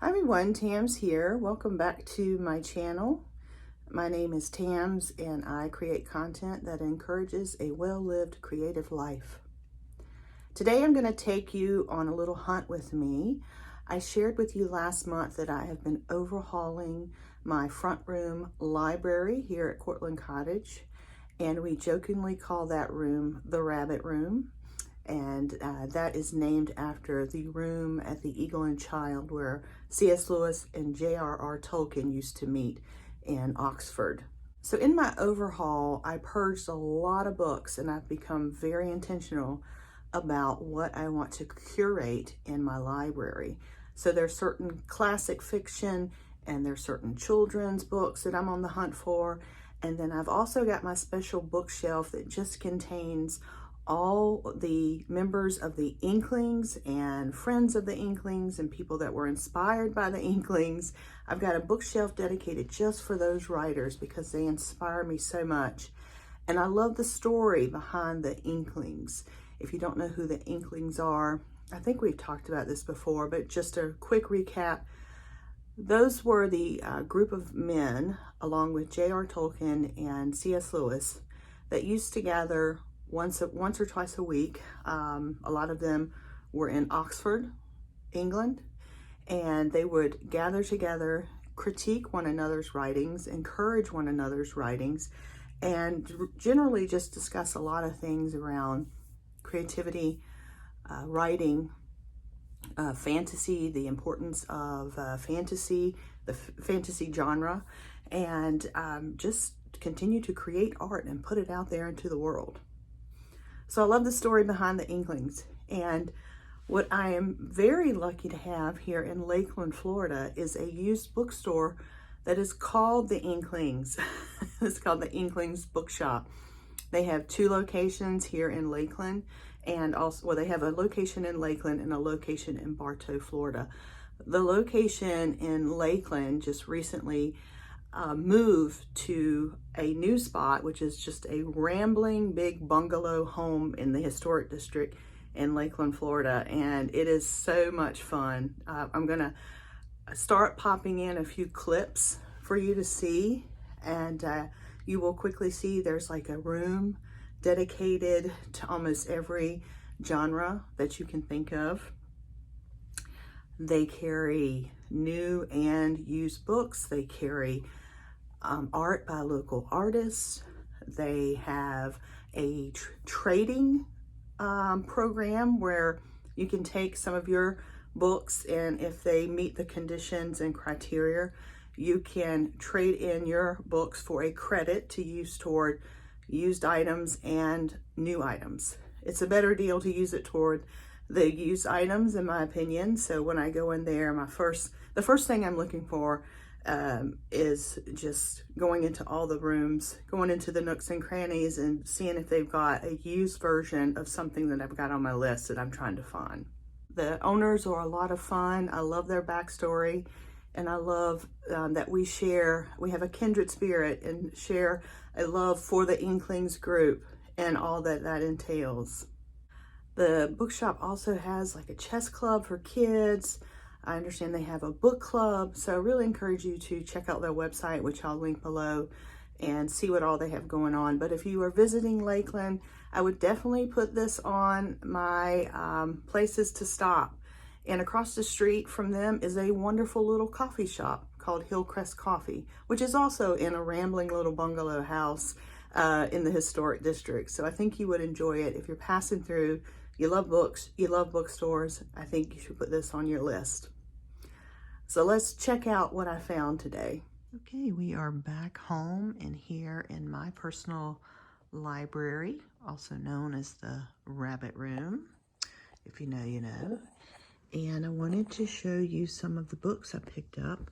Hi everyone, Tams here. Welcome back to my channel. My name is Tams and I create content that encourages a well-lived creative life. Today I'm going to take you on a little hunt with me. I shared with you last month that I have been overhauling my front room library here at Cortland Cottage, and we jokingly call that room the Rabbit Room. And that is named after the room at the Eagle and Child where C.S. Lewis and J.R.R. Tolkien used to meet in Oxford. So in my overhaul, I purged a lot of books and I've become very intentional about what I want to curate in my library. So there's certain classic fiction and there's certain children's books that I'm on the hunt for. And then I've also got my special bookshelf that just contains all the members of the Inklings and friends of the Inklings and people that were inspired by the Inklings. I've got a bookshelf dedicated just for those writers because they inspire me so much. And I love the story behind the Inklings. If you don't know who the Inklings are, I think we've talked about this before, but just a quick recap. Those were the group of men, along with J.R. Tolkien and C.S. Lewis, that used to gather once or twice a week. A lot of them were in Oxford, England, and they would gather together, critique one another's writings, encourage one another's writings, and generally just discuss a lot of things around creativity, writing, fantasy, the importance of fantasy, the fantasy genre, and just continue to create art and put it out there into the world. So I love the story behind the Inklings. And what I am very lucky to have here in Lakeland, Florida is a used bookstore that is called the Inklings. It's called the Inklings Bookshop. They have two locations here in Lakeland, and also, well, they have a location in Lakeland and a location in Bartow, Florida. The location in Lakeland just recently moved to a new spot, which is just a rambling big bungalow home in the historic district in Lakeland, Florida, and it is so much fun. I'm gonna start popping in a few clips for you to see, and you will quickly see there's like a room dedicated to almost every genre that you can think of. They carry new and used books. They carry art by local artists. They have a trading program where you can take some of your books, and if they meet the conditions and criteria, you can trade in your books for a credit to use toward used items and new items. It's a better deal to use it toward the used items, in my opinion. So when I go in there, the first thing I'm looking for is just going into all the rooms, going into the nooks and crannies and seeing if they've got a used version of something that I've got on my list that I'm trying to find. The owners are a lot of fun. I love their backstory, and I love that we have a kindred spirit and share a love for the Inklings group and all that entails. The bookshop also has like a chess club for kids. I understand they have a book club, so I really encourage you to check out their website, which I'll link below, and see what all they have going on. But if you are visiting Lakeland, I would definitely put this on my places to stop. And across the street from them is a wonderful little coffee shop called Hillcrest Coffee, which is also in a rambling little bungalow house in the historic district. So I think you would enjoy it. If you're passing through, you love books, you love bookstores, I think you should put this on your list. So let's check out what I found today. Okay, we are back home and here in my personal library, also known as the Rabbit Room. If you know, you know. And I wanted to show you some of the books I picked up.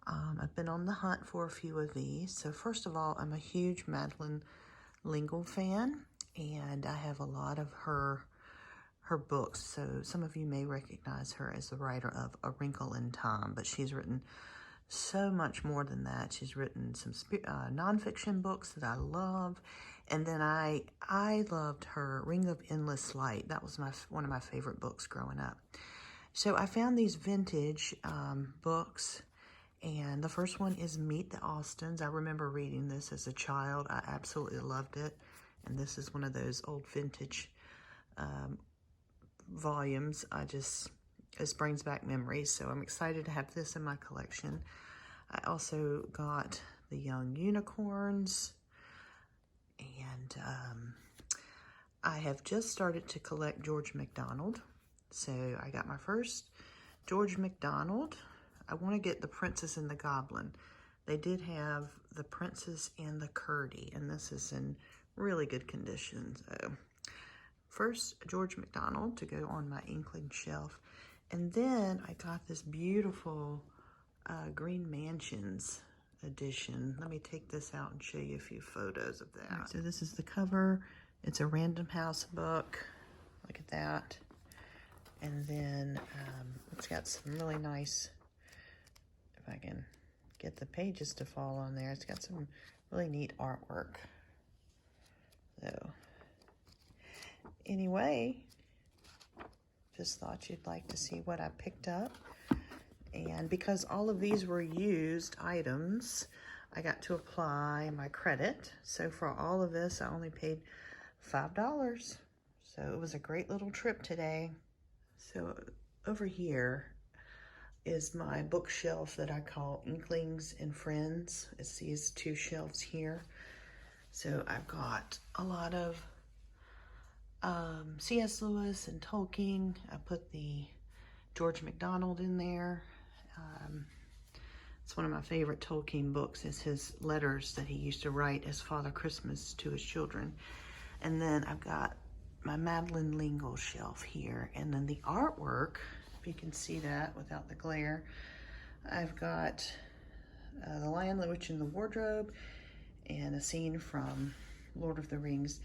I've been on the hunt for a few of these. So first of all, I'm a huge Madeleine L'Engle fan, and I have a lot of her books. So some of you may recognize her as the writer of A Wrinkle in Time, but she's written so much more than that. She's written some nonfiction books that I love. And then I loved her Ring of Endless Light. That was one of my favorite books growing up. So I found these vintage books, and the first one is Meet the Austins. I remember reading this as a child. I absolutely loved it. And this is one of those old vintage volumes. This brings back memories, so I'm excited to have this in my collection. I also got The Young Unicorns, and I have just started to collect George MacDonald. So I got my first George MacDonald. I want to get The Princess and the Goblin. They did have The Princess and the Curdie, and this is in really good condition. So first, George MacDonald to go on my Inkling shelf. And then I got this beautiful Green Mansions edition. Let me take this out and show you a few photos of that. Right, so this is the cover. It's a Random House book. Look at that. And then it's got some really nice, if I can get the pages to fall on there, it's got some really neat artwork. So anyway, just thought you'd like to see what I picked up. And because all of these were used items, I got to apply my credit. So for all of this, I only paid $5. So it was a great little trip today. So over here is my bookshelf that I call Inklings and Friends. It's these two shelves here. So I've got a lot of C.S. Lewis and Tolkien. I put the George MacDonald in there. It's one of my favorite Tolkien books. It's his letters that he used to write as Father Christmas to his children. And then I've got my Madeleine L'Engle shelf here. And then the artwork, if you can see that without the glare, I've got The Lion, the Witch, and the Wardrobe, and a scene from Lord of the Rings.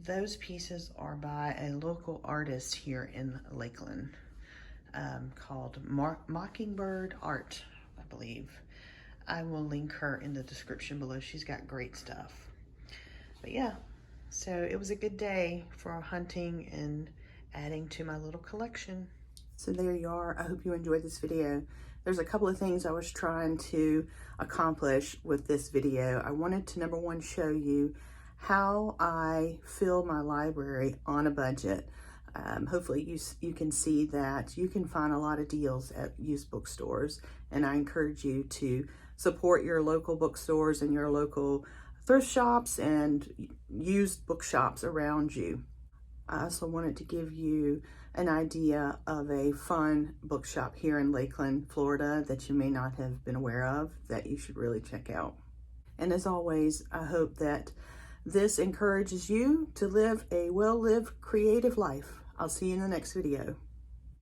Those pieces are by a local artist here in Lakeland called Mockingbird Art, I believe. I will link her in the description below. She's got great stuff. But yeah, so it was a good day for hunting and adding to my little collection. So there you are. I hope you enjoyed this video. There's a couple of things I was trying to accomplish with this video. I wanted to, number one, show you how I fill my library on a budget. Hopefully you can see that you can find a lot of deals at used bookstores, and I encourage you to support your local bookstores and your local thrift shops and used bookshops around you. I also wanted to give you an idea of a fun bookshop here in Lakeland, Florida that you may not have been aware of that you should really check out. And as always, I hope that this encourages you to live a well-lived creative life. I'll see you in the next video.